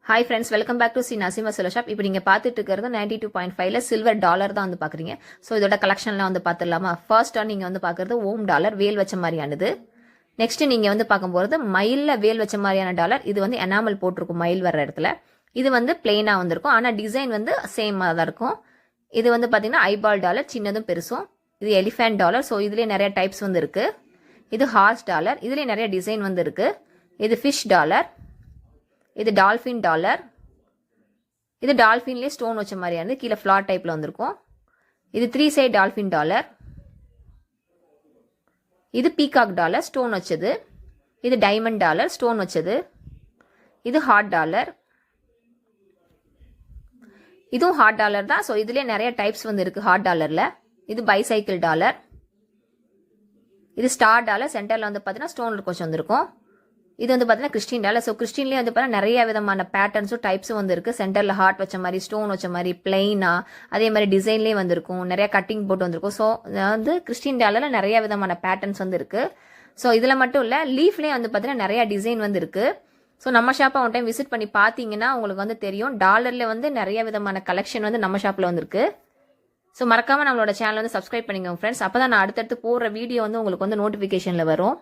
Hi friends, welcome back to C Naseema silver shop. இப்போ நீங்கள் பார்த்துட்டு இருக்கிறது 92.5ல சில்வர் டாலர் தான் வந்து பார்க்குறீங்க. ஸோ இதோட கலெக்ஷன்லாம் வந்து பார்த்துடலாமா? ஃபர்ஸ்ட்டாக நீங்கள் வந்து பார்க்குறது ஓம் டாலர், வேல் வச்ச மாதிரியானது. நெக்ஸ்ட் நீங்கள் வந்து பார்க்க போகிறது மயிலில் வேல் வச்ச மாதிரியான டாலர். இது வந்து எனாமல் போட்டிருக்கும் மயில் வர்ற இடத்துல. இது வந்து பிளெயினாக வந்திருக்கும், ஆனால் டிசைன் வந்து சேமாக தான் இருக்கும். இது வந்து பார்த்தீங்கன்னா ஐபால் டாலர், சின்னதும் பெருசும். இது எலிஃபென்ட் டாலர். ஸோ இதுலேயே நிறைய டைப்ஸ் வந்து இருக்குது. இது ஹார்ஸ் டாலர், இதுலேயே நிறைய டிசைன் வந்து இருக்குது. இது ஃபிஷ் டாலர், இது டால்ஃபின் டாலர். இது டால்ஃபின்லேயே ஸ்டோன் வச்ச மாதிரியானது, கீழே ஃப்ளாட் டைப்பில் வந்திருக்கும். இது 3 சைட் டால்ஃபின் டாலர். இது பீகாக் டாலர், ஸ்டோன் வச்சது. இது டைமண்ட் டாலர், ஸ்டோன் வச்சது. இது ஹார்ட் டாலர், இதுவும் ஹார்ட் டாலர் தான். ஸோ இதுலேயே நிறைய டைப்ஸ் வந்து இருக்குது ஹார்ட் டாலரில். இது பைசைக்கிள் டாலர். இது ஸ்டார் டாலர், சென்டரில் வந்து பார்த்தீங்கன்னா ஸ்டோன் கொஞ்சம் வந்துருக்கும். இது வந்து பார்த்தீங்கன்னா கிறிஸ்டின் டாலர். ஸோ கிறிஸ்டின்லேயே வந்து பார்த்தீங்கன்னா நிறைய விதமான பேட்டர்ன்ஸும் டைப்ஸும் வந்து இருக்குது. சென்டரில் ஹார்ட் வச்ச மாதிரி, ஸ்டோன் வச்ச மாதிரி, பிளெயினா, அதே மாதிரி டிசைன்லேயே வந்திருக்கும், நிறைய கட்டிங் போட்டு வந்திருக்கும். ஸோ வந்து கிறிஸ்டின் டாலரில் நிறைய விதமான பேட்டர்ன்ஸ் வந்து இருக்குது. ஸோ இதில் மட்டும் இல்லை, லீஃப்லேயே வந்து பார்த்தீங்கன்னா நிறைய டிசைன் வந்து இருக்குது. ஸோ நம்ம ஷாப்பை ஒன் டைம் விசிட் பண்ணி பார்த்தீங்கன்னா உங்களுக்கு வந்து தெரியும். டாலரில் வந்து நிறைய விதமான கலெக்ஷன் வந்து நம்ம ஷாப்பில் வந்துருக்கு. ஸோ மறக்காமல் நம்மளோட சேனல் வந்து சப்ஸ்கிரைப் பண்ணிக்கோங்க ஃப்ரெண்ட்ஸ். அப்போ தான் நான் அடுத்தடுத்து போடுற வீடியோ வந்து உங்களுக்கு வந்து நோட்டிஃபிகேஷனில் வரும்.